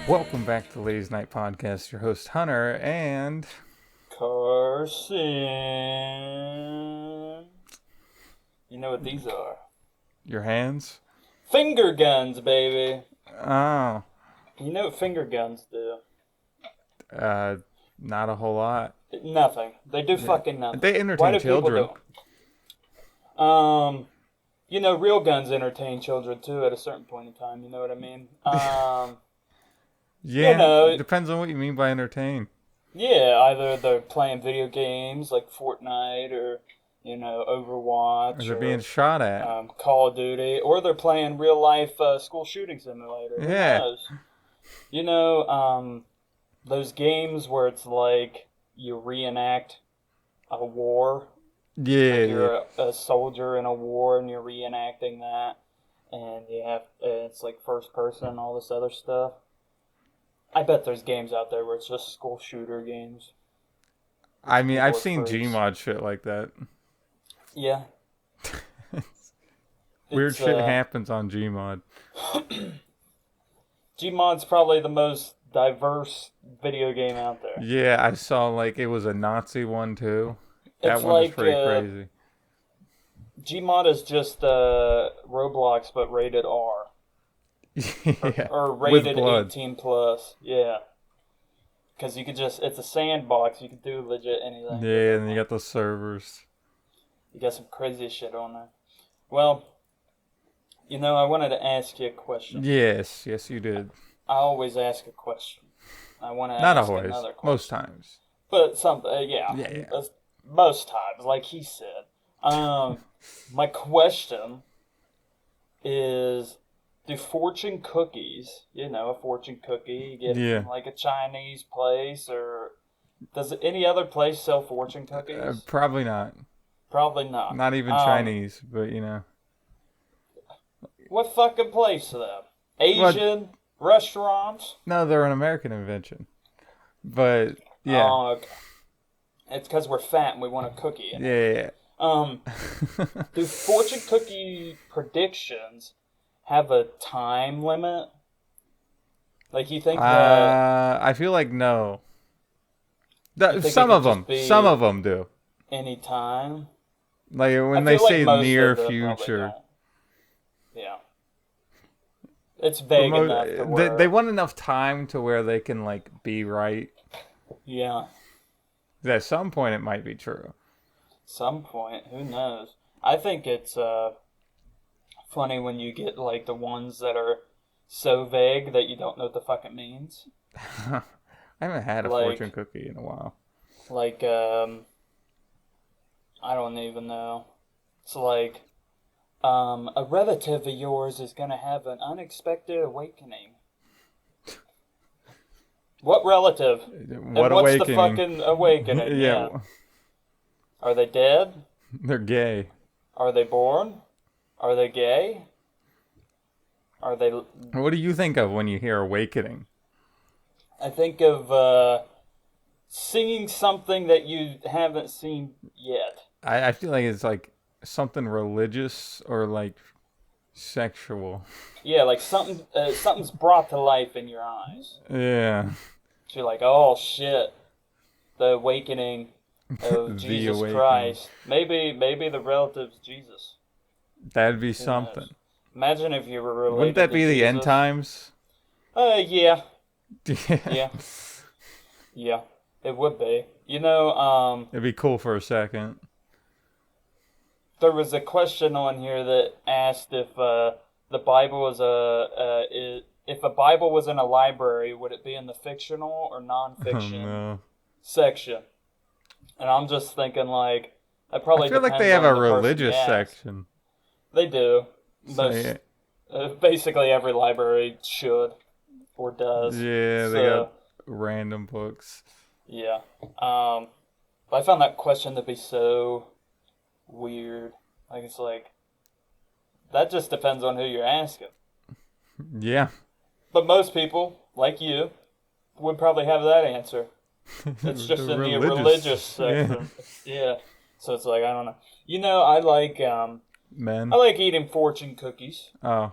Welcome back to the Ladies Night Podcast. Your host Hunter and Carson. You know what these are? your hands. Finger guns, baby. Oh, You know what finger guns do? not a whole lot. Nothing. They do fucking nothing. They Why entertain do children. people do? Real guns entertain children too at a certain point in time. You know what I mean? Yeah, you know- it depends on what you mean by entertain. Yeah, either they're playing video games like Fortnite or Overwatch, Or they're being shot at. Call of Duty, or they're playing real life school shooting simulator. Who Yeah. knows? Those games where it's like you reenact a war. Yeah, You're a soldier in a war and you're reenacting that, and it's like first person and all this other stuff. I bet there's games out there where it's just school shooter games. I mean, I've keyboard seen freaks. Gmod shit like that. Yeah. Weird It's, shit happens on Gmod. Gmod's probably the most diverse video game out there. Yeah, I saw like it was a Nazi one too. That It's one was like, pretty crazy. Gmod is just Roblox but rated R. Yeah, Or with rated blood. 18 plus. Yeah. Because it's a sandbox. You can do legit anything. Yeah, and you got the servers. You got some crazy shit on there. Well, I wanted to ask you a question. Yes, you did. I always ask a question. I want to Not ask always. another question. Most times. But something, Yeah. most times, like he said. My question is, do fortune cookies, a fortune cookie, you get it from like a Chinese place, or does any other place sell fortune cookies? Probably not. Probably not. Not even Chinese, but What fucking place then? Asian restaurants? No, they're an American invention. But yeah, Oh, okay. It's because we're fat and we want a cookie. yeah. Do fortune cookie predictions have a time limit? Like, you think that I feel like no. You think Some it of could them, just be- some of them do. any time? Like when I they feel like say most near of them probably future, don't. Yeah. It's vague enough to where... they want enough time to where they can like be right. Yeah. At some point, it might be true. Some point, who knows? I think it's funny when you get like the ones that are so vague that you don't know what the fuck it means. I haven't had a Like- fortune cookie in a while. Like, I don't even know. It's like, a relative of yours is gonna have an unexpected awakening. What relative? What and what's awakening? the fucking awakening? Yeah, Are they dead? they're gay. Are they born? Are they gay? Are they... What do you think of when you hear awakening? I think of seeing something that you haven't seen yet. I feel like it's like something religious or like sexual. Yeah, like something's brought to life in your eyes. Yeah. So you're like, oh shit, the awakening of The Jesus awakening. Christ. Maybe the relative's Jesus. That'd be Who something. knows? Imagine if you were related. Wouldn't that to be the end Jesus. times? Yeah, Yeah. yeah, yeah. It would be. It'd be cool for a second. There was a question on here that asked if the Bible was if a Bible was in a library, would it be in the fictional or Oh non-fiction no. section? And I'm just thinking like, that probably I feel like depends they have on a the person religious you ask. section. They do. So, Most, basically every library should or does. yeah, they got random books. Yeah. But I found that question to be so weird. Like, it's like, that just depends on who you're asking. Yeah. But most people, like you, would probably have that answer. It's just in the religious section. Yeah. So it's like, I don't know. I like Men. eating fortune cookies. Oh.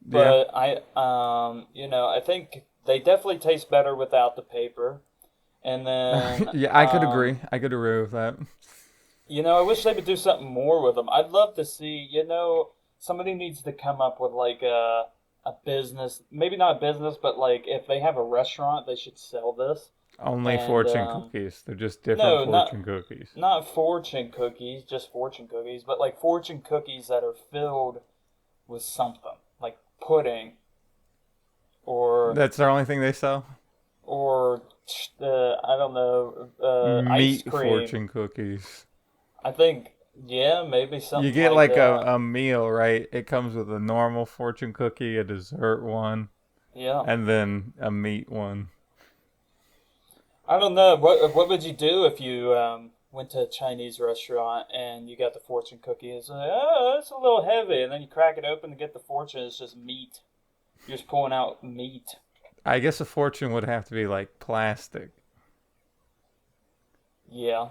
Yeah. But I think they definitely taste better without the paper. And then, Yeah, I could agree. I could agree with that. I wish they would do something more with them. I'd love to see, somebody needs to come up with like a business, maybe not a business, but like if they have a restaurant, they should sell this. Only And fortune cookies. They're just different no, fortune cookies. not fortune cookies, just fortune cookies, but like fortune cookies that are filled with something, like pudding or That's the only thing they sell? or I don't know, ice Meat cream. fortune cookies. I think, yeah, maybe something You get like like that. a meal, right? It comes with a normal fortune cookie, a dessert one, Yeah. and then a meat one. I don't know. What would you do if you went to a Chinese restaurant and you got the fortune cookie? It's like, oh, it's a little heavy, and then you crack it open to get the fortune. It's just meat. You're just pulling out meat. I guess a fortune would have to be like plastic. Yeah.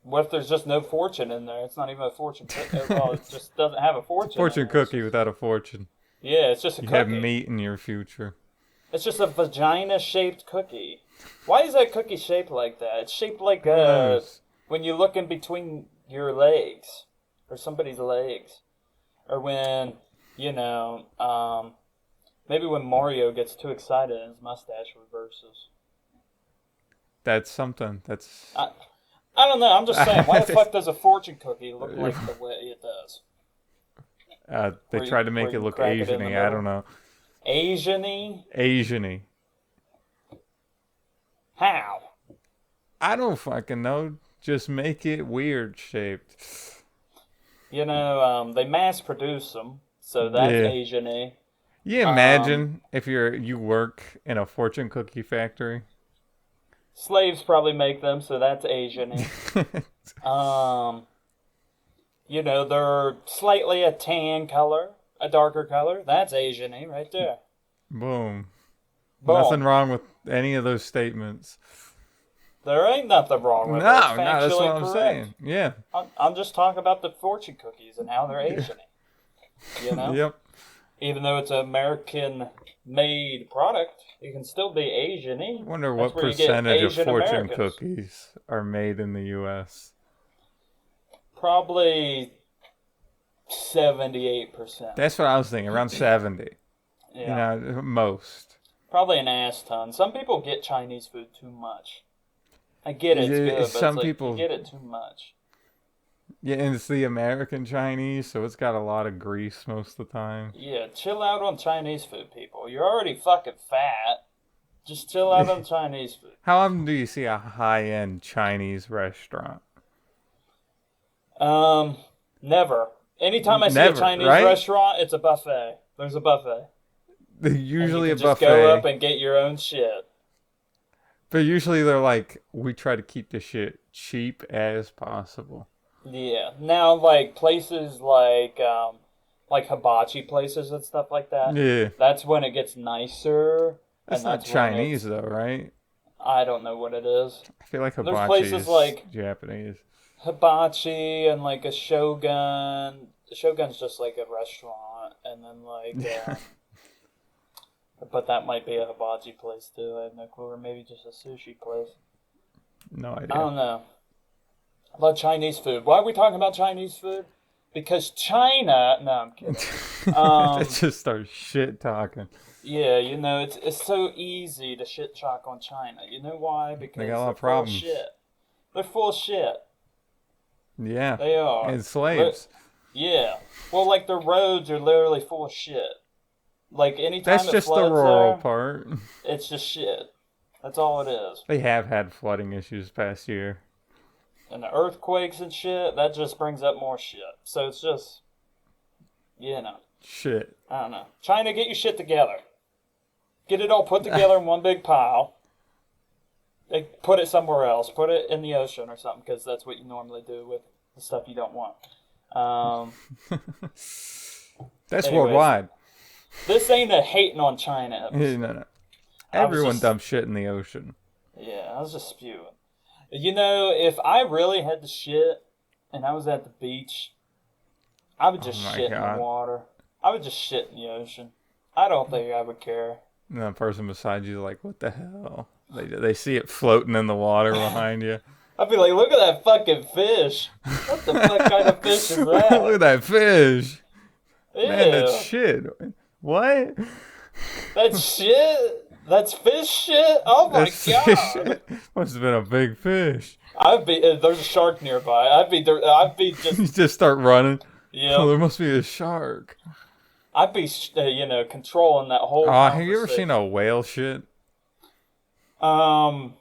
What if there's just no fortune in there? It's not even a fortune cookie. Well, it just doesn't have a fortune. Fortune in there. cookie without a fortune. Yeah, it's just a You cookie. have meat in your future. It's just a vagina-shaped cookie. Why is that cookie shaped like that? It's shaped like Who knows? when you look in between your legs or somebody's legs, or when maybe when Mario gets too excited and his mustache reverses. That's something. That's I don't know. I'm just saying. Why the fuck does a fortune cookie look like the way it does? they Where tried to you- make where it you look crack it in the Asian-y. I middle? don't know. Asian-y? Asian-y. How? I don't fucking know. Just make it weird shaped. They mass produce them, so that's Yeah. Asian-y. You imagine if you work in a fortune cookie factory. Slaves probably make them, so that's Asian-y. They're slightly a tan color, a darker color. That's Asian-y right there. Boom. Boom. Nothing wrong with any of those statements. There ain't nothing wrong with it. No, It's no, that's factually what I'm correct. saying. Yeah. I'm just talking about the fortune cookies and how they're Asian-y. Yep. Even though it's an American-made product, it can still be Asian-y. Wonder That's what where you get percentage of Asian fortune Americans. cookies are made in the U.S. Probably 78%. That's what I was thinking. Around 70. Yeah. Most. Probably an ass ton. Some people get Chinese food too much. I get it, it's Yeah, good, but some it's like people- you get it too much. Yeah, and it's the American Chinese, so it's got a lot of grease most of the time. Yeah, chill out on Chinese food, people. You're already fucking fat. Just chill out on Chinese food. How often do you see a high-end Chinese restaurant? Never. Anytime I see Never, a Chinese right? restaurant, it's a buffet. There's a buffet. They're And usually you a can just buffet, go up and get your own shit. but usually they're like, we try to keep the shit cheap as possible. Yeah. Now, like places like hibachi places and stuff like that. Yeah, That's when it gets nicer. that's and not that's when Chinese though, right? I don't know what it is. I feel like There's hibachi places is like- Japanese. Hibachi and like a Shogun. Shogun's just like a restaurant, and then like. But that might be a hibachi place too. I have no clue, or maybe just a sushi place. No I idea. don't know. About Chinese food. Why are we talking about Chinese food? Because China. No, I'm kidding. Let's just start shit talking. Yeah, it's so easy to shit talk on China. You know why? Because They got a lot they're of full problems. shit. They're full of shit. Yeah, They are. and slaves. Yeah. Well, like the roads are literally full of shit. Like anytime That's it just the floods rural there, part. it's just shit. That's all it is. They have had flooding issues past year. And the earthquakes and shit, that just brings up more shit. So it's just, Shit. I don't know. China, get your shit together. Get it all put together in one big pile. They put it somewhere else. Put it in the ocean or something, because that's what you normally do with the stuff you don't want. That's Anyways. worldwide. This ain't a hating on China No, episode. no. I was Everyone just- dumps shit in the ocean. Yeah, I was just spewing. If I really had to shit and I was at the beach, I would just Oh my shit in God. the water. I would just shit in the ocean. I don't think I would care. And the person beside you is like, what the hell? They see it floating in the water behind you. I'd be like, look at that fucking fish. What the fuck kind of fish is Look that? at that fish. Man, that's Ew. shit. What? That's shit? That's fish shit? Oh my That's god. fish shit. Must have been a big fish. I'd be, there's a shark nearby. I'd be just, You just start running. Oh, yeah. there must be a shark. I'd be, controlling that whole Oh, have you ever conversation. seen a whale shit? Um,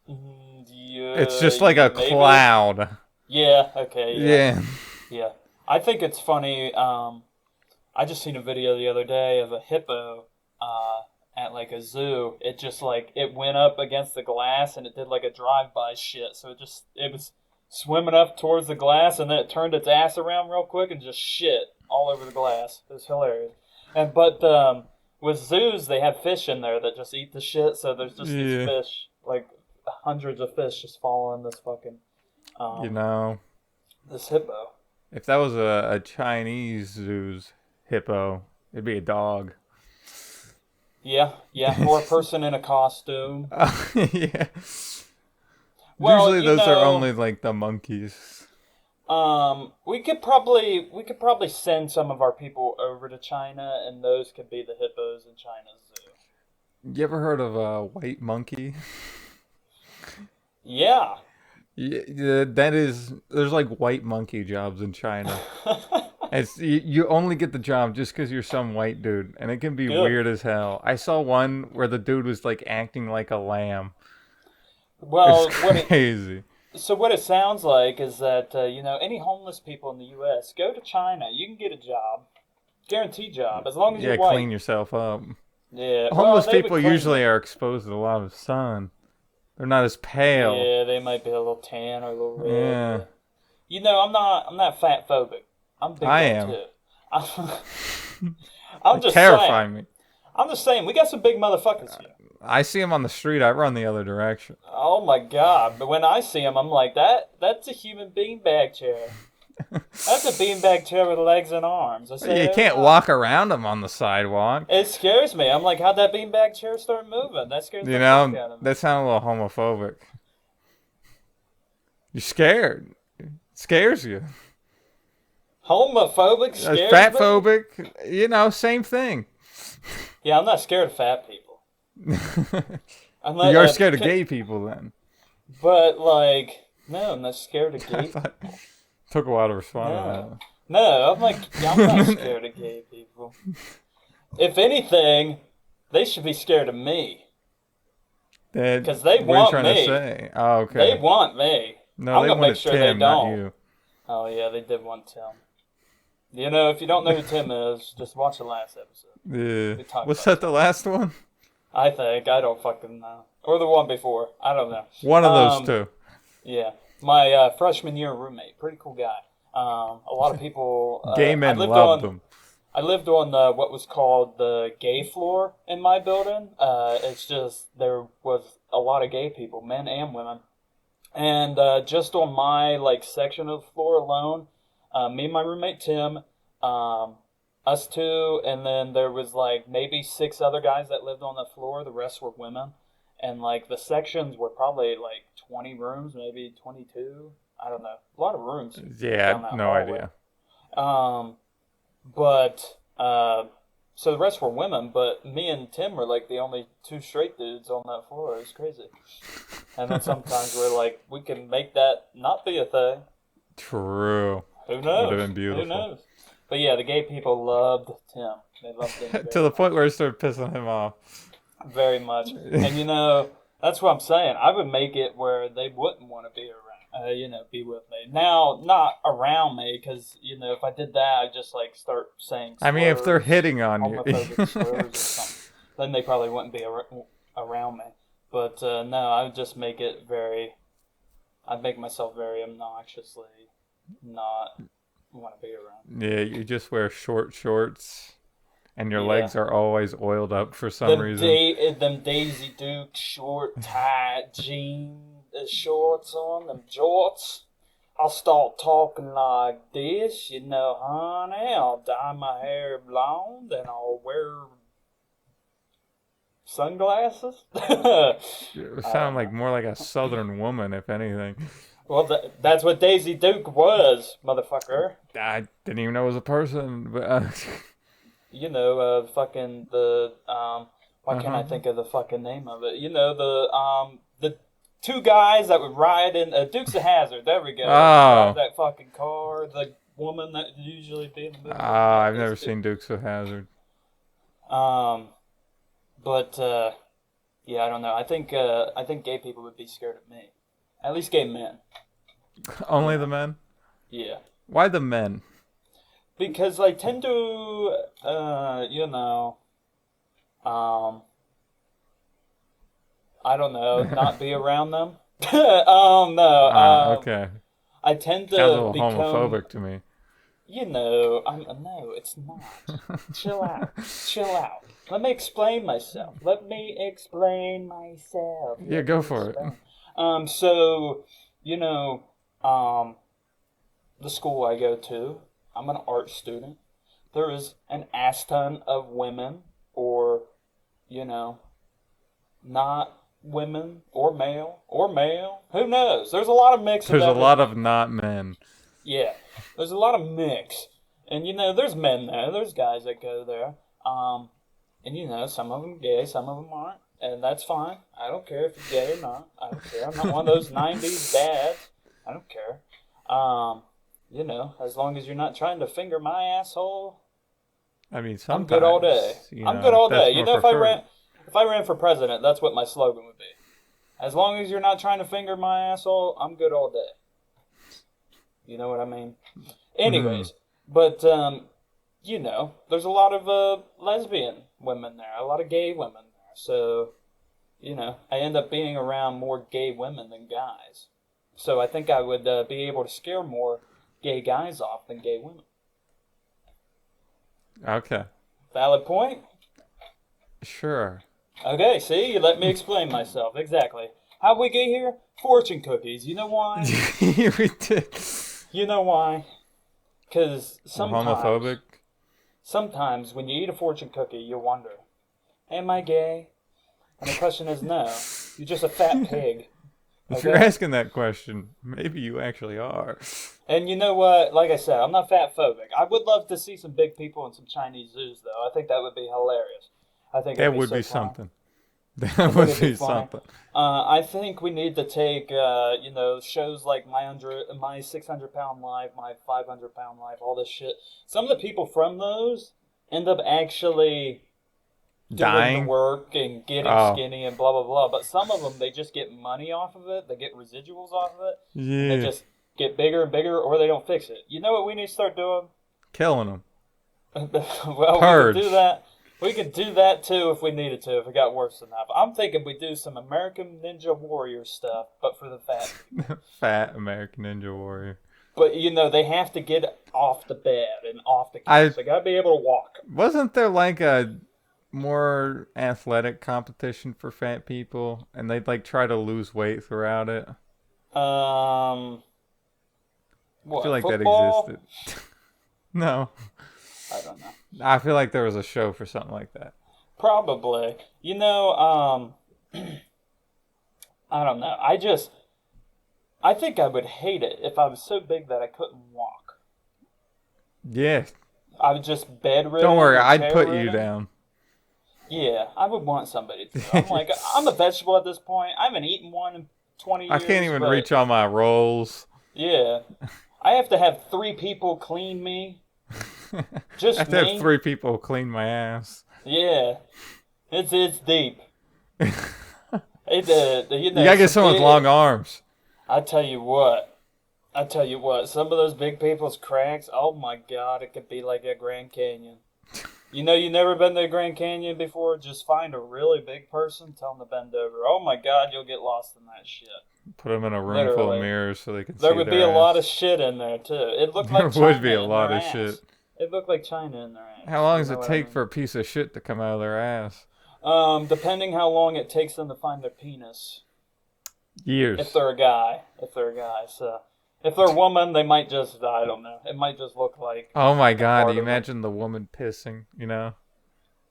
It's just like a maybe? cloud. Yeah, okay, yeah. Yeah. Yeah. I think it's funny. I just seen a video the other day of a hippo at like a zoo. It just like it went up against the glass and it did like a drive-by shit. So it was swimming up towards the glass and then it turned its ass around real quick and just shit all over the glass. It was hilarious. But with zoos they have fish in there that just eat the shit. So there's just Yeah. these fish, like hundreds of fish, just following this fucking You know, this hippo. if that was a Chinese zoo's hippo, it'd be a dog. Yeah, yeah, or a person in a costume. Yeah. Well, Usually you those are know, only like the monkeys. we could probably send some of our people over to China, and those could be the hippos in China's zoo. You ever heard of a white monkey? Yeah. Yeah, that is. There's like white monkey jobs in China. You only get the job just because you're some white dude, and it can be Good. weird as hell. I saw one where the dude was like acting like a lamb. Well, It's crazy. what it sounds like is that any homeless people in the U.S. go to China. You can get a job, guaranteed job, as long as Yeah, you're white. clean yourself up. Yeah. Homeless well, they would people clean usually them. are exposed to a lot of sun. They're not as pale. Yeah, they might be a little tan or a little red. Yeah, But, I'm not fat phobic. I'm big I though am. too. I'm just Terrify saying. me. I'm just saying. We got some big motherfuckers here. I see them on the street. I run the other direction. Oh my god! But when I see them, I'm like, that's a human beanbag chair. That's a beanbag chair with legs and arms. I say, You "Oh, can't wow." walk around them on the sidewalk. It scares me. I'm like, how'd that beanbag chair start moving? That scares the You fuck out know, of me. that sounds a little homophobic. You're scared. It scares you. Homophobic scares Fat me. phobic, same thing. Yeah, I'm not scared of fat people. I'm not, You're scared of gay people then. But like, no, I'm not scared of I gay. thought took a while to respond No. No, I'm like, yeah, I'm not scared of gay people. If anything, they should be scared of me. to that. 'Cause they What are you want trying me. to say? Oh, okay. They want me. No, I'm they gonna wanted make sure Tim, they not don't. you. Oh yeah, they did want Tim. If you don't know who Tim is, just watch the last episode. Yeah. We talked Was about that the last one? I don't fucking know, or the one before. I don't know. One of those two. Yeah, my freshman year roommate, pretty cool guy. A lot of people. Gay men loved them. I lived on what was called the gay floor in my building. It's just there was a lot of gay people, men and women, and just on my section of the floor alone, me and my roommate Tim, us two, and then there was maybe 6 other guys that lived on the floor. The rest were women, and the sections were probably 20 rooms, maybe 22. I don't know, a lot of rooms. Yeah, down that no hallway. idea. So the rest were women, but me and Tim were the only 2 straight dudes on that floor. It was crazy. And then sometimes we're like, we can make that not be a thing. True. Who knows? Would've been beautiful. Who knows? But yeah, the gay people loved Tim. They loved him very, To the point where it started pissing him off. very much. And that's what I'm saying. I would make it where they wouldn't want to be around. Be with me. Now, not around me, because, if I did that, I'd just, start saying slurs, I mean, if they're hitting on homophobic slurs or you. something, then they probably wouldn't be around me. But, no, I would just make it I'd make myself very obnoxiously not want to be around. Yeah, you just wear short shorts, and your Yeah. legs are always oiled up for some reason. Them Daisy Duke short, tight jean shorts on, them jorts. I'll start talking like this, honey. I'll dye my hair blonde and I'll wear sunglasses. It sounded like more like a southern woman, if anything. Well, that's what Daisy Duke was, motherfucker. I didn't even know it was a person, but You know, fucking the why can't I uh-huh. think of the fucking name of it? You know, the two guys that would ride in Dukes of Hazzard. There we go. Drive Oh, that fucking car. The woman that would usually be in the movie. I've It's never seen Dukes of Hazzard. um, but yeah, I don't know. I think gay people would be scared of me. At least gay men. You Only the know. men? Yeah. Why the men? Because I tend to, you know, um, I don't know, not be around them. No, Okay. I tend Sounds a to little become, homophobic to me. you know, no, it's not. Chill out, chill out. Let me explain myself. Let me explain myself. Yeah, Let go me for it. explain. So, you know, um, the school I go to, I'm an art student. There is an ass ton of women, or, you know, not women, or male. Who knows? There's a lot of mix of There's a lot of everything. not men. Yeah, there's a lot of mix. And, you know, there's men there, there's guys that go there. And, you know, some of them gay, some of them aren't. And that's fine. I don't care if you're gay or not. I don't care. I'm not one of those 90s dads. I don't care. Um, you know, as long as you're not trying to finger my asshole, I mean, I'm good all day. sometimes, I'm good all day. that's You more know, preferred. if I ran for president, that's what my slogan would be. As long as you're not trying to finger my asshole, I'm good all day. You know what I mean? Hmm. Anyways, but you know, there's a lot of lesbian women there, a lot of gay women there. So, you know, I end up being around more gay women than guys. So I think I would be able to scare more gay guys off than gay women. Okay. Valid point? Sure. Okay, see, you let me explain myself. Exactly. How'd we get here? Fortune cookies. You know why? We did. You know why? Because We're homophobic. sometimes when you eat a fortune cookie, you wonder, am I gay? And the question is no. You're just a fat pig. If you're Okay? asking that question, maybe you actually are. And you know what? Like I said, I'm not fat phobic. I would love to see some big people in some Chinese zoos, though. I think that would be hilarious. I think it'd That be would so be funny. something. I That think would it'd be be funny. something. I think we need to take, you know, shows like my 600 pound life, my 500 pound life, all this shit. Some of the people from those end up actually doing the Dying? work and getting Oh, skinny and blah blah blah. But some of them they just get money off of it. They get residuals off of it, and they yeah. just get bigger and bigger, or they don't fix it. You know what we need to start doing? Killing them. Well, we could do Purge. that. We could do that too if we needed to, if it got worse enough. I'm thinking we do some American Ninja Warrior stuff, but for the fat people. Fat American Ninja Warrior. But you know, they have to get off the bed and off the I couch. They gotta be able to walk. wasn't there like a more athletic competition for fat people, and they'd like try to lose weight throughout it. Um, I feel what like that football? existed. No, I don't know. I feel like there was a show for something like that. Probably. You know, I don't know. I think I would hate it if I was so big that I couldn't walk. Yeah, I was just don't bedridden worry, or I'd chair put you ridden. down. Yeah, I would want somebody to. I'm like, I'm a vegetable at this point. I haven't eaten one in 20 I can't years, even but reach all my rolls. yeah. I have to have three people clean me. I Just have to have me. 3 people clean my ass. Yeah. It's deep. You You know, gotta get some someone with long big. arms. I tell you what. I tell you what. Some of those big people's cracks. Oh my God! It could be like a Grand Canyon. You know, you never been to the Grand Canyon before. Just find a really big person. Tell them to bend over. Oh my God! You'll get lost in that shit. Put them in a room full of Literally. mirrors so they can There see would be their a lot of ass. shit in there too. It looked There like would be China a in their lot of shit. ass. It looked like China in their How ass. long You does know it what I take mean? for a piece of shit to come out of their ass? Depending how long it takes them to find their penis. If Years. they're a guy. If they're a guy. So if they're a woman, they might just, I don't know. It might just look like Oh my a god, do part you of them. imagine the woman pissing, you know?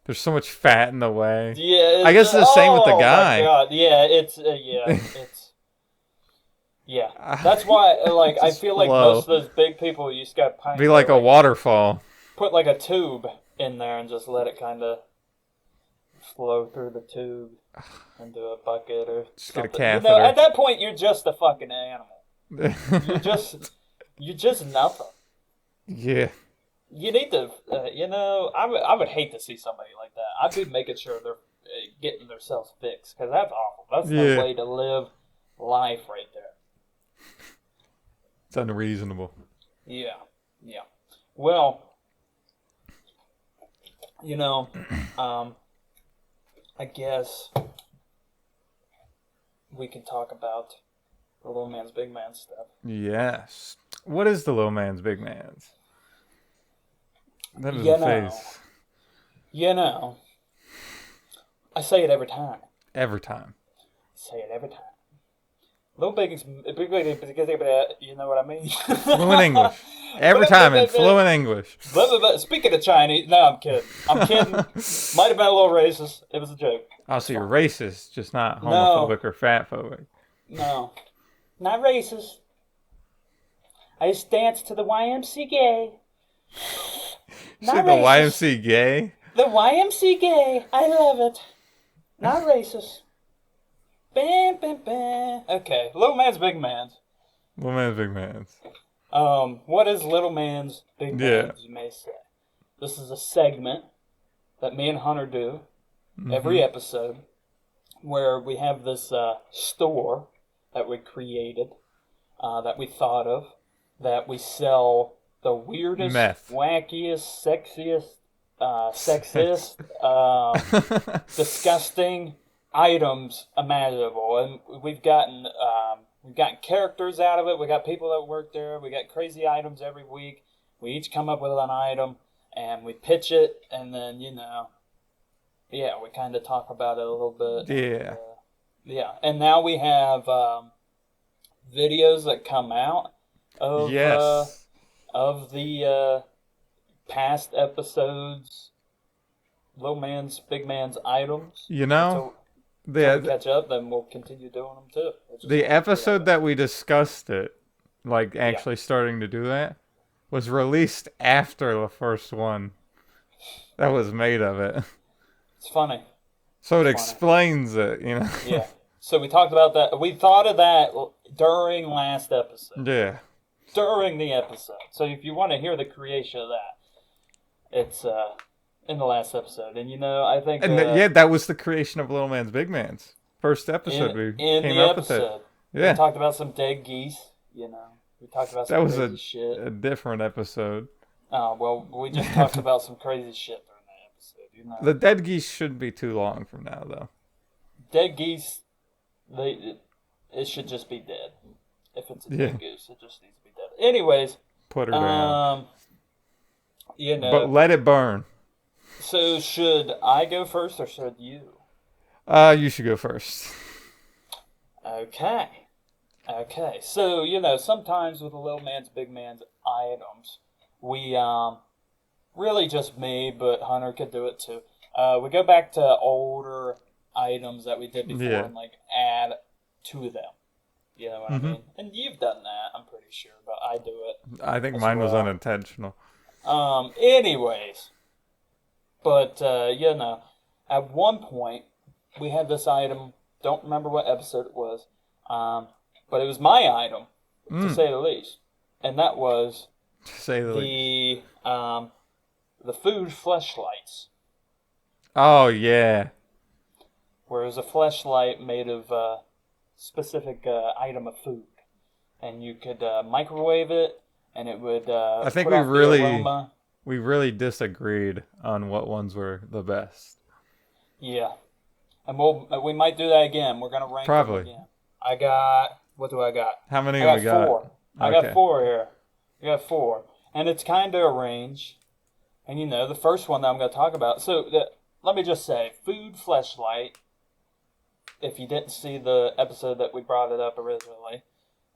There's so much fat in the way. Yeah, I guess it's the same with the oh guy. my God. Yeah, it's yeah. That's why, like, I Just feel like flow. most of those big people, you just got to Be like a waterfall. put like a tube in there and just let it kind of flow through the tube into a bucket or Just get a something. catheter. At that point, you're just a fucking animal. You're just nothing. Yeah. You need to, I would hate to see somebody like that. I'd be making sure they're getting themselves fixed because that's awful. That's no way to live life right there. It's unreasonable. Yeah. Well, I guess we can talk about the little man's big man stuff. Yes. What is the little man's big man's? That is You a know. face. I say it every time. Every time. Say it every time. Little big, you know what I mean? Fluent English. Every time in fluent English. Speaking of Chinese, no, I'm kidding. Might have been a little racist. It was a joke. Oh, so you're racist, just not homophobic or fatphobic. No, not racist. I just dance to the YMCA. Say the YMCA gay? The YMCA. I love it. Not racist. Bam, bam, bam. Okay, little man's big man's. Little man's big man's. What is little man's big man's, you may say? This is a segment that me and Hunter do every episode where we have this store that we created, that we thought of, that we sell the weirdest, wackiest, sexist, disgusting items imaginable, and we've gotten characters out of it. We got people that work there. We got crazy items every week. We each come up with an item and we pitch it, and then we kind of talk about it a little bit. And now we have videos that come out of the past episodes, little man's big man's items. The catch up, then we'll continue doing them too. The episode that we discussed it, like actually starting to do that, was released after the first one that was made of it. It's funny. So it explains it, Yeah. So we talked about that. We thought of that during last episode. Yeah. During the episode. So if you want to hear the creation of that, it's in the last episode. And I think that was the creation of Little Man's Big Man's first episode. We came up with it. Yeah. We talked about some dead geese. We talked about some crazy shit. That was a different episode. Oh, well, we just talked about some crazy shit during that episode. The dead geese shouldn't be too long from now, though. Dead geese, it should just be dead. If it's a dead goose, it just needs to be dead. Anyways. Put her down. But let it burn. So should I go first or should you? You should go first. Okay. So, sometimes with the little man's big man's items, we, really just me, but Hunter could do it too. We go back to older items that we did before and, add to them. You know what I mean? And you've done that, I'm pretty sure, but I do it. I think mine was unintentional. Anyways. But, at one point, we had this item, don't remember what episode it was, but it was my item, to say the least. And that was the food fleshlights. Oh, yeah. Where it was a fleshlight made of a specific item of food. And you could microwave it, and it would I think we really disagreed on what ones were the best. Yeah. And we might do that again. We're going to rank them again. What do I got? How many have we got? 4. I got 4 here. I got 4. And it's kind of arranged. And the first one that I'm going to talk about. So let me just say, food fleshlight, if you didn't see the episode that we brought it up originally,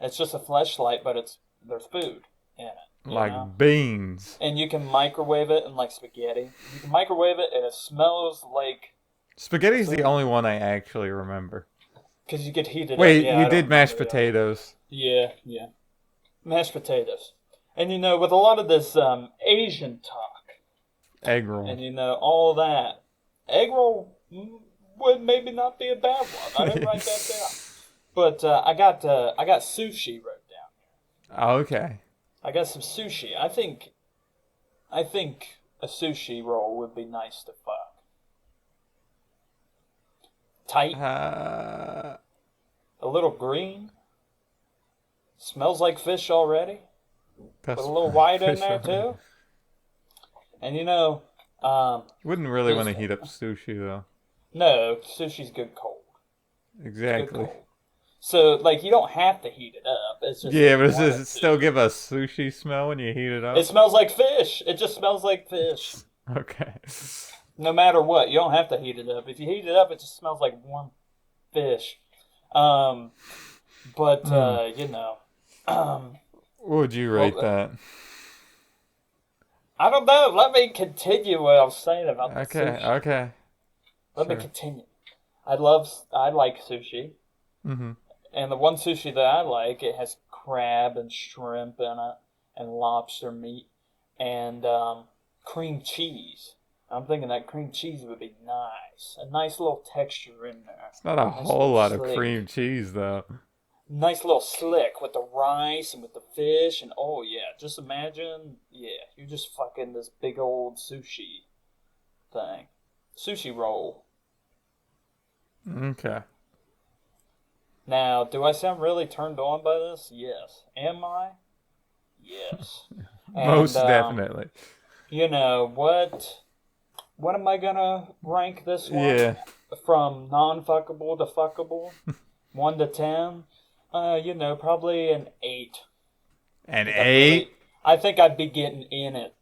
it's just a fleshlight, but there's food in it. Like know? beans. And you can microwave it in like spaghetti. You can microwave it and it smells like... Spaghetti's the only one I actually remember. Because you could heat it up. Wait, Yeah, you I don't did mashed remember the other. potatoes. Yeah, yeah. Mashed potatoes. And with a lot of this Asian talk, Egg roll. and all that, egg roll would maybe not be a bad one. I didn't write that down. But I got sushi wrote down. Oh, okay. I got some sushi. I think a sushi roll would be nice to fuck. Tight, Uh, a little green. Smells like fish already. that's Put a little white in fish there on it. too. And Wouldn't really want to Yes. heat up sushi though. no, sushi's good cold. Good Exactly. cold. So like you don't have to heat it up. It's just Yeah, if but you does wanted it still give a sushi smell when you heat it to. up? It smells like fish. It just smells like fish. Okay. No matter what, you don't have to heat it up. If you heat it up, it just smells like warm fish. But What would you rate that? I don't know. Let me continue what I was saying about the Okay, sushi. okay. Let me sure. continue. I like sushi. Mm-hmm. And the one sushi that I like, it has crab and shrimp in it, and lobster meat, and cream cheese. I'm thinking that cream cheese would be nice. A nice little texture in there. It's not a Nice whole little lot of slick. cream cheese though. Nice little slick with the rice and with the fish, and oh yeah, just imagine, you're just fucking this big old sushi thing. Sushi roll. Okay. Now, do I sound really turned on by this? Yes. Am I? Yes. Most And, definitely. What am I gonna rank this one? Yeah. From non-fuckable to fuckable? 1 to 10? Probably an 8. An I'd 8? really- I think I'd be getting in it.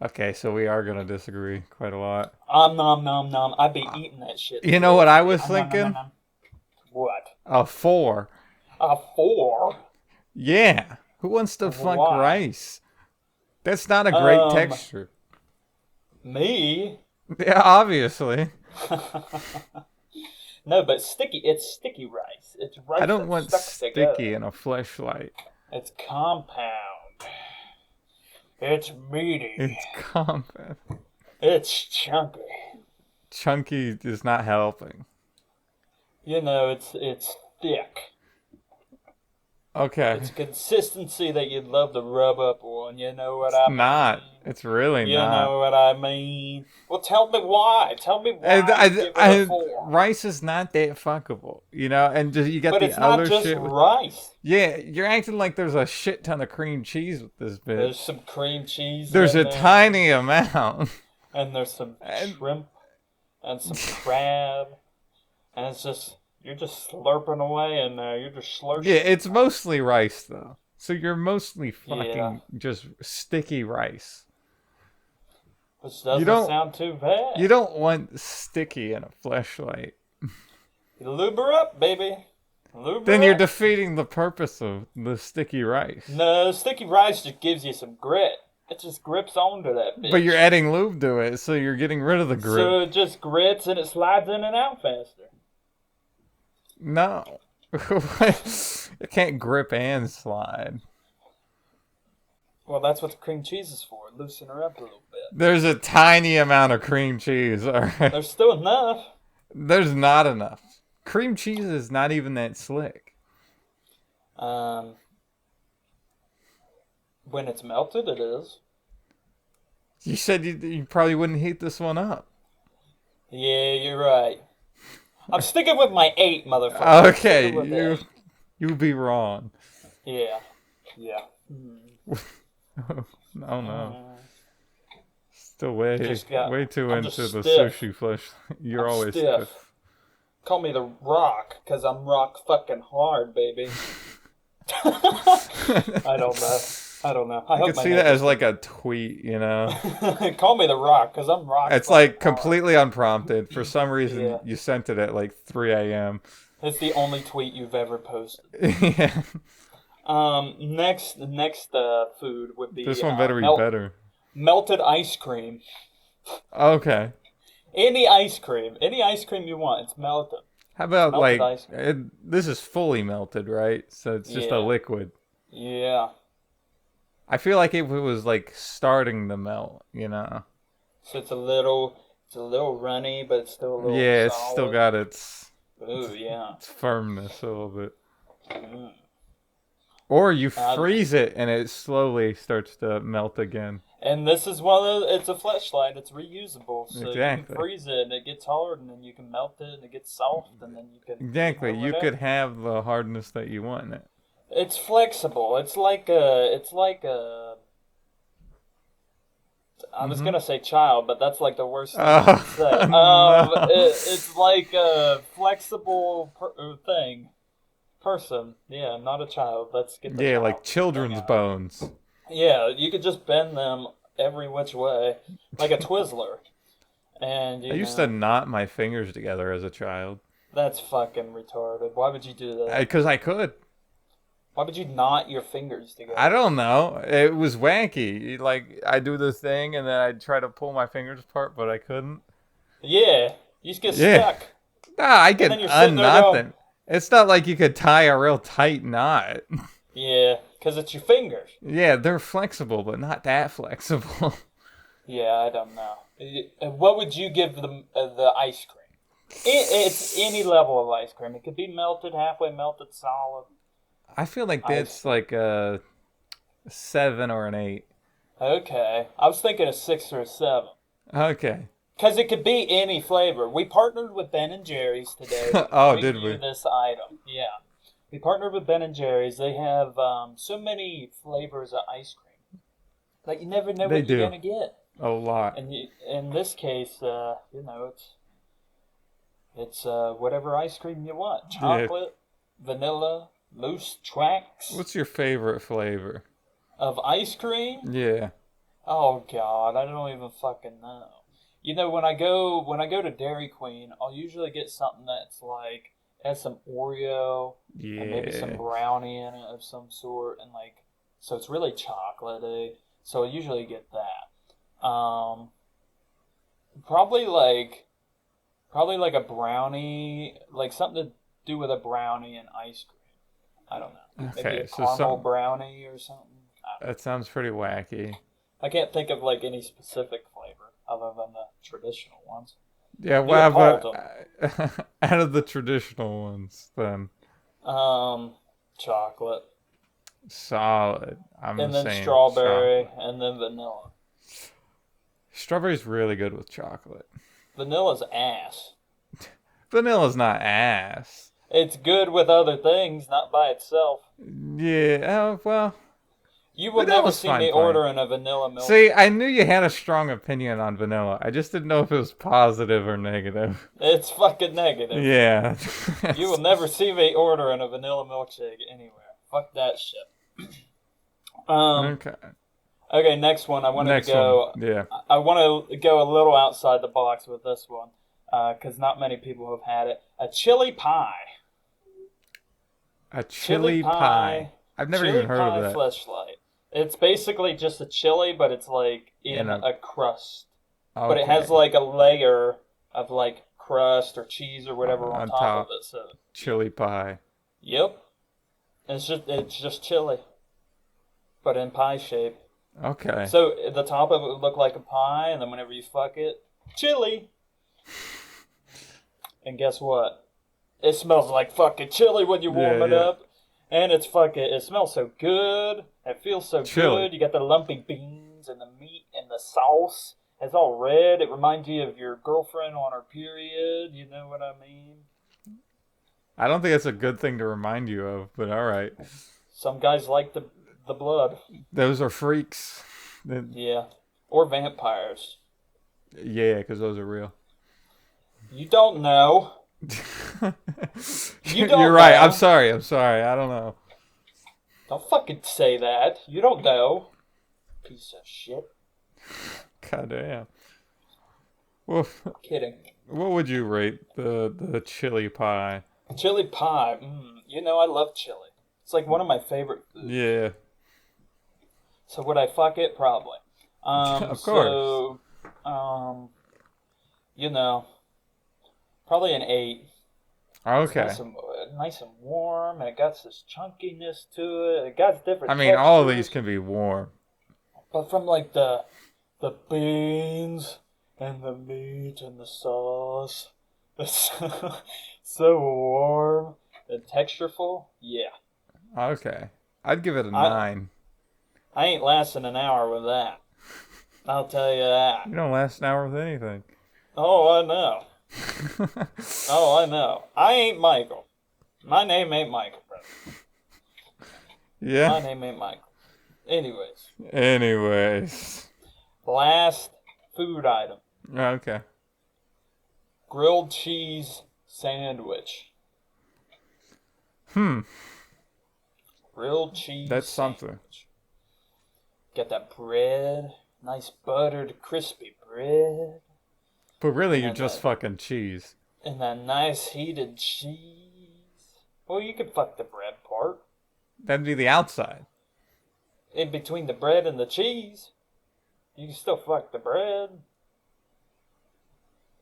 Okay, so we are gonna disagree quite a lot. Nom nom nom. I'd be eating that shit. You know what I was Nom, nom, nom, thinking? nom. What? A 4. A 4? Yeah. Who wants to fuck Why? rice? That's not a great Um, texture. Me? Yeah, obviously. No, but sticky. It's sticky rice. It's rice. I don't that's want stuck together. sticky in a fleshlight. It's compound. It's meaty. It's compound. It's chunky. Chunky is not helping. It's thick. Okay. It's consistency that you'd love to rub up on. You know what I mean? Not. It's really You not. know what I mean? Well, tell me why. Tell me why. you give it a 4. Rice is not that fuckable, and just, you got But the it's not other just shit. rice. Yeah, you're acting like there's a shit ton of cream cheese with this There's bitch. some cream cheese. There's in a there, tiny amount. and there's some And- shrimp and some crab, and you're just slurping away in there. You're just slurping. Yeah, it's mostly rice though. So you're mostly fucking Yeah. just sticky rice. Which doesn't don't- sound too bad. You don't want sticky in a fleshlight. You lube her up, baby. Lube Then her you're up. defeating the purpose of the sticky rice. No, sticky rice just gives you some grit. It just grips onto that bitch. But you're adding lube to it, so you're getting rid of the grip. So it just grits and it slides in and out faster. No. It can't grip and slide. Well, that's what the cream cheese is for. Loosen her up a little bit. There's a tiny amount of cream cheese, alright? There's still enough. There's not enough. Cream cheese is not even that slick. When it's melted, it is. You said you probably wouldn't heat this one up. Yeah, you're right. I'm sticking with my 8, motherfucker. I'm Okay, sticking with it. you'd be wrong. Yeah. Oh no. Still way too I'm into just the stiff. sushi flesh. You're I'm always stiff. stiff. Call me the Rock, because I'm rock fucking hard, baby. I don't know. I I hope could my see neck that as is- like a tweet, Call me the Rock, because I'm rock. It's fucking like hard. completely unprompted. For some reason, Yeah. you sent it at like 3 a.m. It's the only tweet you've ever posted. Yeah. The next food would be This one better be better. melted ice cream. Okay. Any ice cream you want, it's melted. How about Melted like ice cream. this is fully melted, right? So it's just a Yeah, liquid. yeah. I feel like if it was like starting to melt, you know. So it's a little runny, but it's still a little Yeah, it's still solid. got its Ooh, yeah. firmness a little bit. Mm. Or you Uh, freeze it and it slowly starts to melt again. and this is one of it's a fleshlight. It's reusable, so you can Exactly. freeze it and it gets hard, and then you can melt it and it gets soft, and then you can Exactly. You whatever. could have the hardness that you want in it. It's flexible. It's like a. I was Mm-hmm. gonna say child, but that's like the worst thing you Oh, can say. no. It's like a flexible thing. Person. Yeah, not a child. Let's get the Yeah, child like thing children's out. bones. Yeah, you could just bend them every which way, like a Twizzler. And, I used to knot my fingers together as a child. that's fucking retarded. Why would you do that? Because I could. Why would you knot your fingers I together? don't know. It was wacky. Like, I do the thing and then I'd try to pull my fingers apart, but I couldn't. Yeah, you just get Yeah. stuck. Nah, I And could then you're sitting there unknot going, them. It's not like you could tie a real tight knot. yeah, because it's your fingers. Yeah, they're flexible, but not that flexible. Yeah, I don't know. What would you give the ice cream? It's any level of ice cream. It could be melted, halfway melted, solid. I feel like Ice that's like a 7 or an 8. Okay. I was thinking a 6 or a 7. Okay. Because it could be any flavor. We partnered with Ben and Jerry's today to Oh, did review we? this item. Yeah. We partnered with Ben and Jerry's. They have so many flavors of ice cream that you never know They what you're do. going to get. A lot. And in this case, it's whatever ice cream you want. Yeah. Chocolate, vanilla, loose tracks What's your favorite flavor? of ice cream. Yeah. Oh God, I don't even fucking know. You know, when I go to Dairy Queen, I'll usually get something that's like has some Oreo and maybe some Yeah. brownie in it of some sort, and like so it's really chocolatey. So I usually get that. Probably like a brownie, like something to do with a brownie and ice cream. I don't know. Maybe Okay, a so caramel brownie or something. that sounds pretty wacky. I can't think of like any specific flavor other than the traditional ones. Yeah, Yeah, well, Paul but out of the traditional ones, then Chocolate, solid. I'm and the then same. strawberry, and then vanilla. Strawberry's really good with chocolate. Vanilla's ass. Vanilla's not ass. It's good with other things, not by itself. Yeah, oh, well. You will never Vanilla's see fine, me fine. ordering a vanilla milk. See, I knew you had a strong opinion on vanilla. I just didn't know if it was positive or negative. It's fucking negative. Yeah. You will never see me ordering a vanilla milkshake anywhere. Fuck that shit. Okay. Okay, next one. I want Next to go. one. Yeah. I want to go a little outside the box with this one, because not many people have had it. A chili pie. A chili pie. I've never chili even heard pie of that. fleshlight. It's basically just a chili, but it's like in In a- a crust. But it Okay. has like a layer of like crust or cheese or whatever on On top top. of it. So, Chili pie. yep, it's just chili, but in pie shape. Okay. So the top of it would look like a pie, and then whenever you fuck it, chili. And guess what? It smells like fucking chili when you warm it Yeah. up. And it smells so good. It feels so Chili. good. You got the lumpy beans and the meat and the sauce. It's all red. It reminds you of your girlfriend on her period. You know what I mean? I don't think that's a good thing to remind you of, but all right. Some guys like the blood. Those are freaks. Yeah. Or vampires. Yeah, because those are real. You don't know. You don't You're right. know. I'm sorry. I don't know. Don't fucking say that. You don't know. Piece of shit. God damn. Well, Kidding. what would you rate the chili pie? Chili pie. You know I love chili. It's like one of my favorite foods. Yeah. So would I fuck it? Probably. Of course. So, you know, probably an 8. Okay. Nice and warm, and it got this chunkiness to it. It got different. I mean, all of textures, these can be warm. but from like the beans and the meat and the sauce, it's so warm and textureful. Yeah, Okay. I'd give it a I- 9. I ain't lasting an hour with that. I'll tell you that. You don't last an hour with anything. Oh, I know. Oh, I know. I ain't Michael. My name ain't Michael, brother. My Yeah. name ain't Michael. Anyways, Anyways. last food item. Okay. Grilled cheese sandwich. Grilled cheese That's sandwich. something. Get that bread. Nice buttered, crispy bread. But really, you're And just fucking cheese. And that nice heated cheese. Well, you could fuck the bread part. That'd be the outside. In between the bread and the cheese. You can still fuck the bread.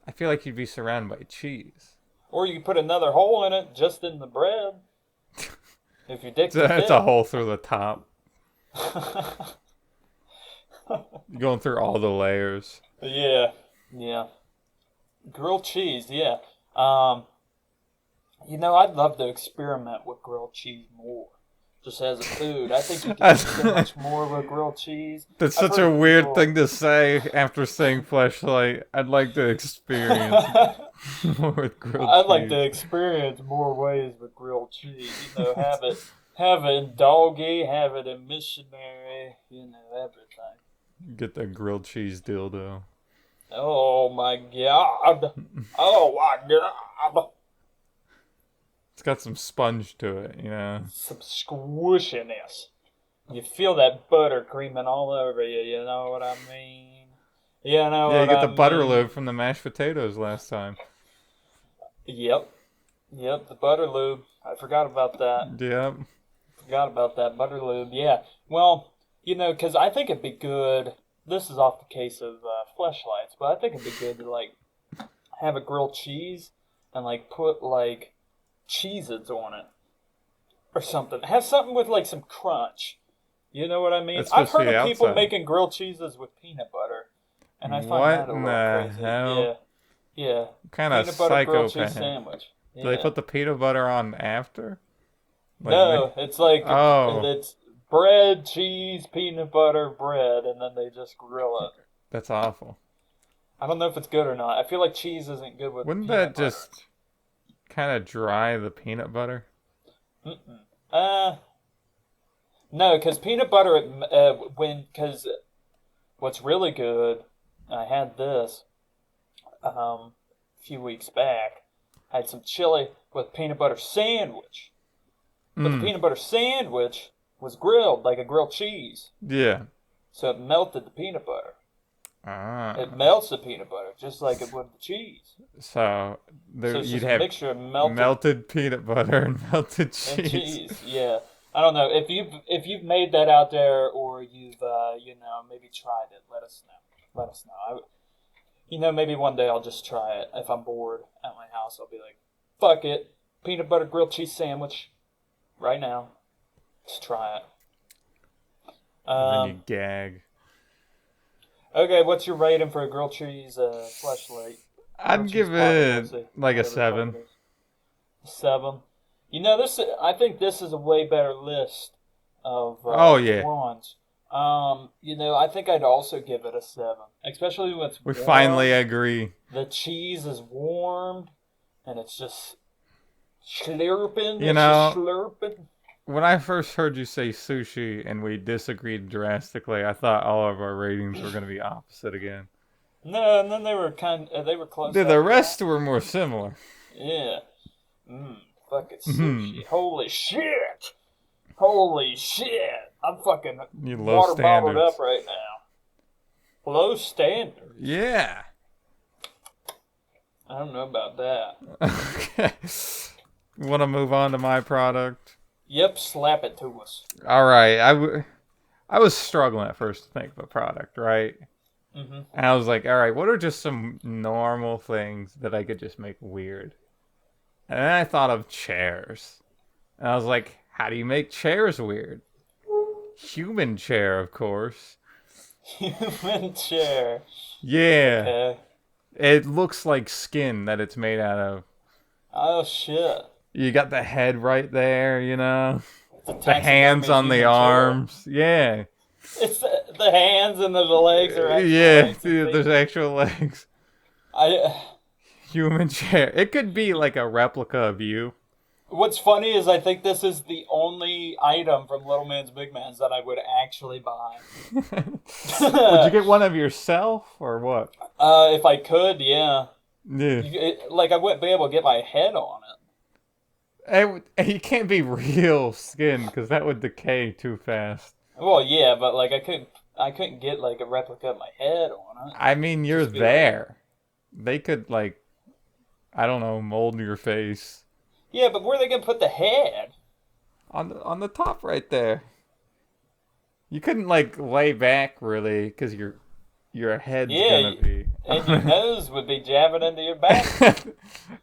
I feel like you'd be surrounded by cheese. Or you can put another hole in it just in the bread. If your dick It's a hole through the top. You're going through all the layers. Yeah. Grilled cheese, yeah. You know, I'd love to experiment with grilled cheese more. Just as a food. I think you can do so much more with grilled cheese. That's I've such a heard weird people- thing to say after saying fleshlight. I'd like to experience more with grilled I'd like cheese. to experience more ways with grilled cheese. You know, have it in doggy, have it in missionary, you know, everything. Get the grilled cheese dildo. Oh my god. Oh my god. It's got some sponge to it, you know. Some squishiness. You feel that butter creaming all over you, you know what I mean? You know Yeah, you what get I the butter mean? lube from the mashed potatoes last time. Yep, the butter lube. I forgot about that. Yep. Forgot about that butter lube. Yeah. Well, you know, because I think it'd be good. This is off the case of fleshlights, but I think it'd be good to like have a grilled cheese and like put like Cheez-Its on it or something. Have something with like some crunch. You know what I mean? That's I've supposed to heard be of people outside. making grilled cheeses with peanut butter, and I find What that a in little the crazy. hell? Yeah. What kind of Peanut butter grilled cheese psychopath? sandwich. Do they put the peanut butter on after? Like No, it's like Oh. it's bread, cheese, peanut butter, bread, and then they just grill it. That's awful. I don't know if it's good or not. I feel like cheese isn't good with Wouldn't peanut that just kind of dry the peanut butter? butter. No, because peanut butter, because what's really good, I had this a few weeks back. I had some chili with peanut butter sandwich. But the peanut butter sandwich was grilled like a grilled cheese. Yeah. So it melted the peanut butter. Ah. It melts the peanut butter just like it would the cheese. So there, So it's you'd just a have mixture of melted melted peanut butter and melted and cheese. cheese. Yeah. I don't know if you've made that out there or you've maybe tried it. Let us know. Let us know. Maybe one day I'll just try it. If I'm bored at my house, I'll be like, fuck it, peanut butter grilled cheese sandwich, right now. Let's try it. And then you gag. Okay, what's your rating for a grilled cheese fleshlight? I'd Grilled give cheese it pocket, like a whatever 7. it is. 7. I think this is a way better list of Oh, yeah. ones. I think I'd also give it a 7, especially when it's We warm. finally agree. The cheese is warmed, and it's just slurping. You it's know- just slurping. When I first heard you say sushi and we disagreed drastically, I thought all of our ratings were going to be opposite again. No, and then they were close. The after rest were more similar. that. Yeah. Fucking sushi. Holy shit. Holy shit. I'm fucking You low water bottled standards. up right now. Low standard. Yeah. I don't know about that. Okay. Want to move on to my product? Yep, slap it to us. All right, I was struggling at first to think of a product, right? Mm-hmm. And I was like, all right, what are just some normal things that I could just make weird? And then I thought of chairs. And I was like, how do you make chairs weird? Human chair, of course. Human chair. Yeah. Okay. It looks like skin that it's made out of. Oh shit. You got the head right there, you know? It's a The hands taxidermy on the human chair. arms. Yeah. It's the hands and the legs are actual Yeah, legs and there's feet. actual legs. Human chair. It could be like a replica of you. What's funny is I think this is the only item from Little Man's Big Man's that I would actually buy. Would you get one of yourself or what? If I could, yeah. Yeah. Like I wouldn't be able to get my head on it. You can't be real skin because that would decay too fast. Well, yeah, but like I couldn't get like a replica of my head on it. I mean, you're Just be there. They could like, I don't know, mold your face Yeah, but where are they gonna put the head? on the top right there. You couldn't like lay back really because your head's Yeah, gonna be. And your nose would be jabbing into your back.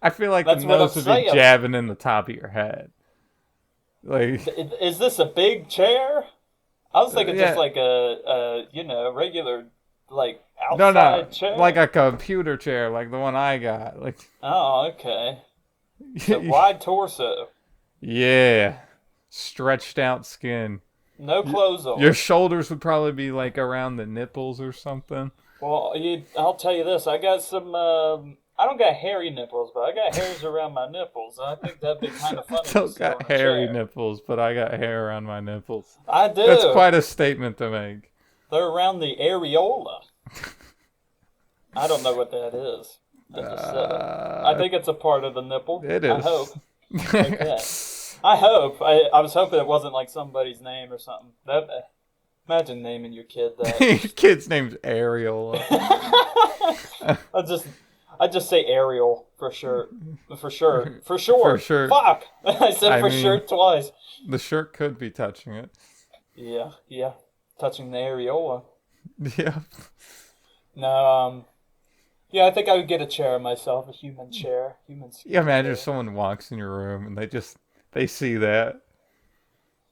I feel like That's the what nose I'm would be saying. jabbing in the top of your head. Like, Is this a big chair? I was thinking Yeah. just like a regular like no, outside chair. like a computer chair, like the one I got. Like, Oh, okay. So wide torso, yeah, stretched out skin. no clothes on. Your shoulders would probably be like around the nipples or something. Well, I'll tell you this. I got some. I don't got hairy nipples, but I got hairs around my nipples. I think that'd be kind of funny. I to don't sit on got a hairy chair. nipples, but I got hair around my nipples. I do. That's quite a statement to make. They're around the areola. I don't know what that is. I just said it. I think it's a part of the nipple. It is. I hope. Okay. I hope. I was hoping it wasn't like somebody's name or something. Imagine naming your kid that. Your kid's name's Areola. I just say Ariel for sure. For sure. For sure. Fuck! I said I for mean- sure twice. The shirt could be touching it. Yeah. Touching the areola. Yeah. No, yeah, I think I would get a chair myself, a human chair. Yeah, imagine if chair. someone walks in your room and they see that.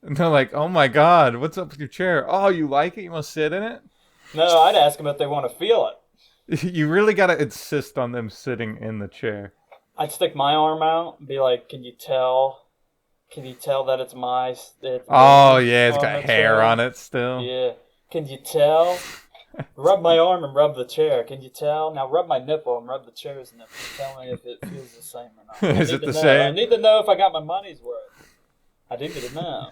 And they're like, oh my god, what's up with your chair? Oh, you like it? You want to sit in it? No, I'd ask them if they want to feel it. You really got to insist on them sitting in the chair. I'd stick my arm out and be like, "Can you tell? Can you tell that it's my?" Oh, yeah, it's on got the hair chair?" on it still. Yeah. Can you tell? Rub my arm and rub the chair. Can you tell? Now rub my nipple and rub the chair's nipple. Tell me if it feels the same or not. I Is need it to the know. same? I need to know if I got my money's worth. I need to know.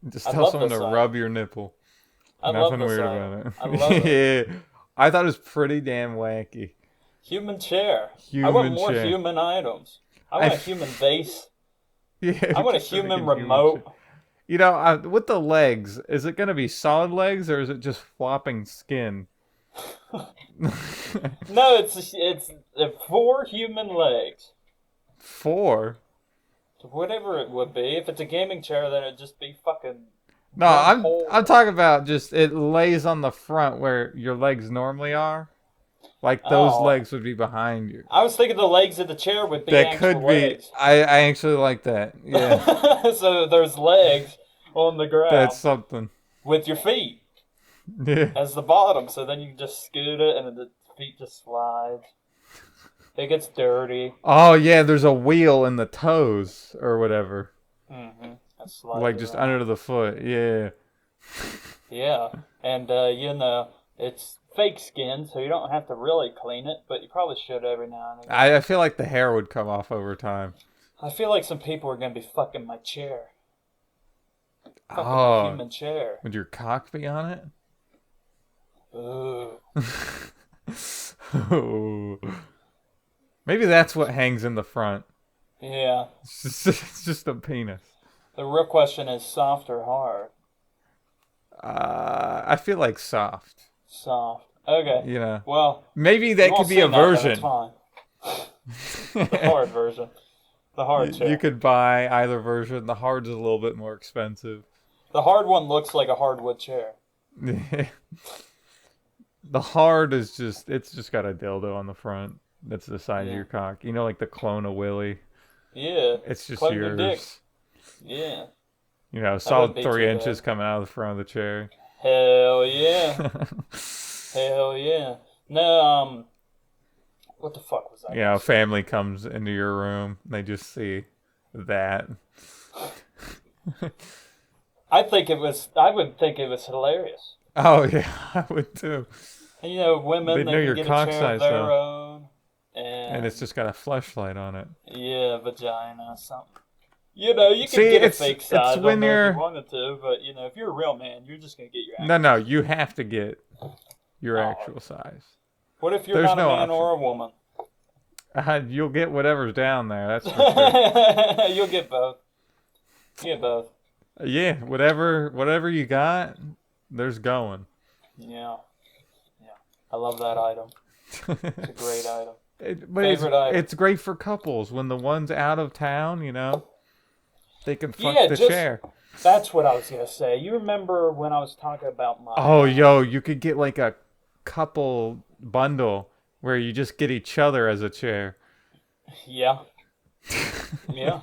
Just I tell love someone to this rub your nipple. I love Nothing this weird item. about it. I love it. Yeah. I thought it was pretty damn wacky. Human chair. I Human want more chair. human items. I want a f- human vase. Yeah, I want a just human freaking remote. chair. You know, with the legs, is it going to be solid legs or is it just flopping skin? No, it's 4 human legs. 4? Whatever it would be. If it's a gaming chair, then it'd just be fucking. No, one whole- I'm talking about just it lays on the front where your legs normally are. Like those Oh. legs would be behind you. I was thinking the legs of the chair would be That actual could be. legs. I actually like that. Yeah, So there's legs on the ground that's something. with your feet Yeah. as the bottom. So then you can just scoot it and then the feet just slide. It gets dirty. Oh yeah, there's a wheel in the toes or whatever, Mm-hmm. That slides like just around. under the foot. Yeah. Yeah, and it's fake skin, so you don't have to really clean it, but you probably should every now and again. I feel like the hair would come off over time. I feel like some people are gonna be fucking my chair. Fucking my Oh, human chair. would your cock be on it? Ooh. Oh. Maybe that's what hangs in the front. Yeah. It's just a penis. The real question is soft or hard? I feel like soft. Soft. Okay. You know, Well, maybe you that won't could be see a nothing, version. It's fine. The hard version. The hard chair. You could buy either version. The hard's a little bit more expensive. The hard one looks like a hardwood chair. The hard is it's just got a dildo on the front. That's the size of Yeah. your cock. You know, like the clone of Willy. Yeah. It's just Clone your dick. yours. Yeah. You know, would solid be 3 too inches bad. coming out of the front of the chair. Hell yeah. Hell yeah. No, what the fuck was that? You know, family comes into your room. They just see that. I would think it was hilarious. Oh yeah, I would too. And you know, women, They know they your can get cock a chair size, of their though. own. And it's just got a fleshlight on it. Yeah, vagina, something. You know, you can See, get a it's- fake it's size when on there you're- if you wanted to, but you know, if you're a real man, you're just gonna get your ass. No, you have to get your Oh. actual size. What if you're There's not a no man option. or a woman? You'll get whatever's down there. That's for sure. You'll get both. You get both. Yeah, whatever you got, there's going. Yeah. Yeah. I love that item. It's a great item. But Favorite item. it's great for couples when the one's out of town. You know, they can fuck Yeah, the just- chair. That's what I was gonna say. You remember when I was talking about my Oh, yo, you could get like a couple bundle where you just get each other as a chair. Yeah. Yeah.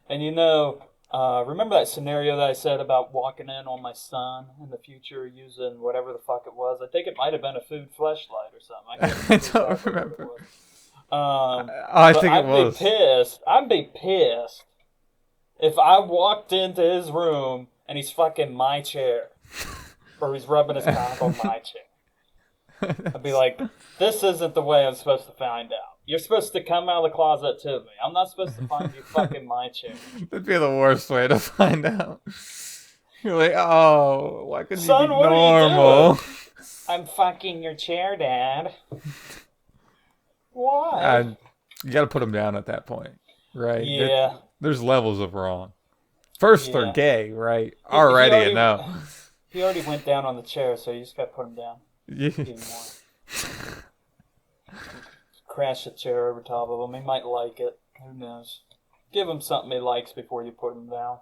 And you know, remember that scenario that I said about walking in on my son in the future using whatever the fuck it was? I think it might have been a food fleshlight or something. I, can't I don't exactly what it remember. was. I But think it was. I'd be pissed if I walked into his room and he's fucking my chair. Or he's rubbing his cock on my chair. I'd be like, this isn't the way I'm supposed to find out. You're supposed to come out of the closet to me. I'm not supposed to find you fucking my chair. That'd be the worst way to find out. You're like, oh, why couldn't Son, you be what are you normal? I'm fucking your chair, Dad. Why? And you got to put them down at that point, right? Yeah. There's levels of wrong. First, they're Yeah. gay, right? He Already, already- no. He already went down on the chair, so you just gotta put him down. Yeah. Even more. Crash the chair over top of him. He might like it. Who knows? Give him something he likes before you put him down.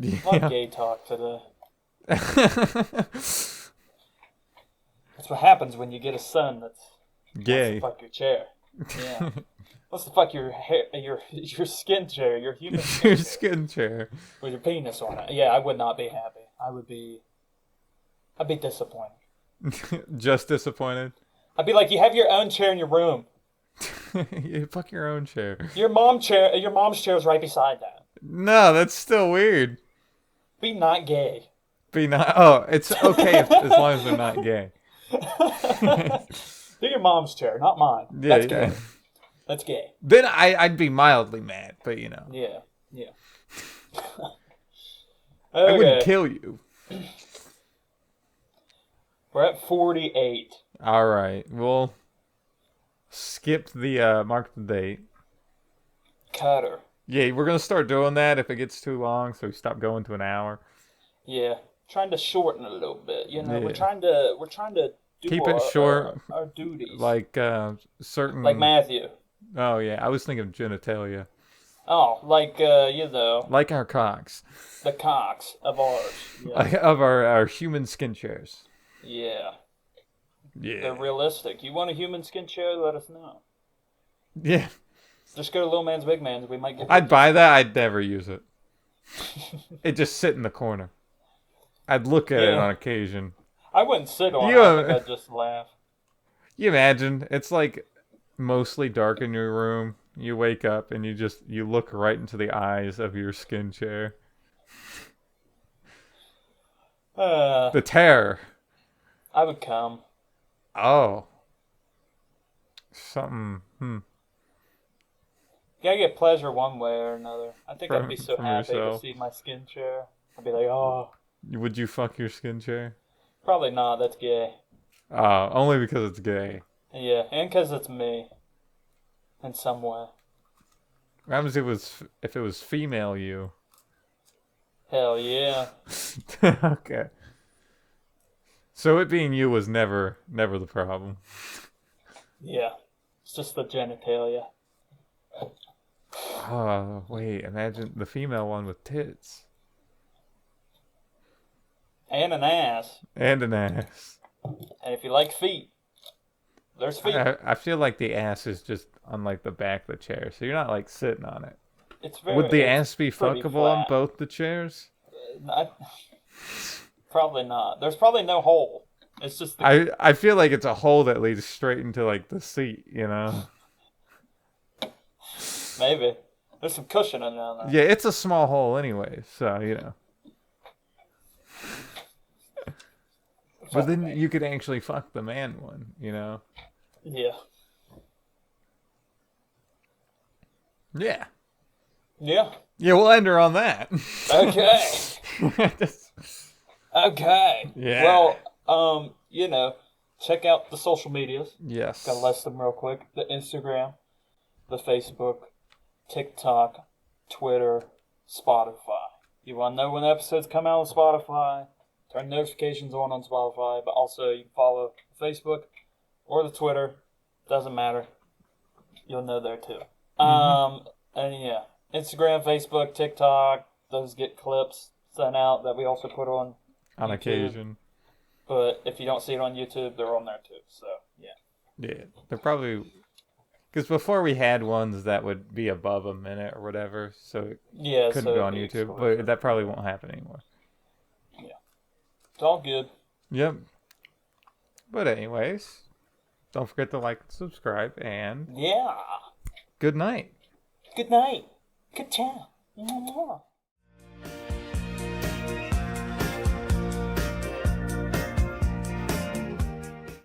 A lot of gay talk today. That's what happens when you get a son that's Gay. wants to fuck your chair. Yeah. Wants to fuck your hair, your skin chair, your human skin Your chair, skin chair. with your penis on it. Yeah, I would not be happy. I'd be disappointed. Just disappointed. I'd be like, you have your own chair in your room. You fuck your own chair. Your mom's chair is right beside that. No, that's still weird. Be not gay. Be not. Oh, it's okay as long as they're not gay. Do your mom's chair, not mine. Yeah, That's yeah. gay. That's gay. Then I'd be mildly mad, but you know, Yeah, yeah. I wouldn't Okay, kill you. we're at 48. All right, we'll skip the mark the date. Cutter. Yeah, we're gonna start doing that if it gets too long, so we stop going to an hour. Yeah, trying to shorten a little bit. You know, Yeah. we're trying to do Keep it short, our duties. Like certain. Like Matthew. Oh yeah, I was thinking of genitalia. Oh, like you know, Like our cocks. the cocks of ours. Yeah. Like of our human skin chairs. Yeah. They're Yeah. realistic. You want a human skin chair? Let us know. Yeah. Just go to Little Man's Big Man's. We might get. I'd buy that. I'd never use it. It just sit in the corner. I'd look at it Yeah. on occasion. I wouldn't sit on You, it. I think I'd just laugh. You imagine it's like mostly dark in your room. You wake up and you look right into the eyes of your skin chair. The terror. I would come. Oh. Something. You gotta get pleasure one way or another. I think I'd be so From happy yourself. to see my skin chair. I'd be like, oh, Would you fuck your skin chair? probably not. That's gay. Only because it's gay. Yeah, and because it's me. In some way. What happens if it was female you? Hell yeah. Okay. So it being you was never the problem. Yeah. It's just the genitalia. Oh, wait, imagine the female one with tits. And an ass. And an ass. And if you like feet, there's feet. I feel like the ass is just on like the back of the chair, so you're not like sitting on it. It's Would the it's ass be pretty fuckable on flat. both the chairs? I, probably not. There's probably no hole. It's just the, I feel like it's a hole that leads straight into like the seat, you know? maybe. There's some cushioning down there. Yeah, it's a small hole anyway, so you know. But then you could actually fuck the man one, you know? Yeah. Yeah. Yeah. Yeah, we'll end her on that. Okay. Just- Okay. Yeah. Well, check out the social medias. yes. Gotta list them real quick. The Instagram, the Facebook, TikTok, Twitter, Spotify. You want to know when episodes come out on Spotify? Turn notifications on Spotify, but also you can follow Facebook or the Twitter. Doesn't matter. You'll know there too. And yeah, Instagram, Facebook, TikTok. Those get clips sent out that we also put on On YouTube. occasion. But if you don't see it on YouTube, they're on there too. So yeah. Yeah. They're probably. Because before we had ones that would be above a minute or whatever, so it Yeah, couldn't so go on it'd be YouTube. exclusive. But that probably won't happen anymore. It's all good. Yep. But anyways, don't forget to like and subscribe, and Yeah. good night. Good night. Good time. Mwah.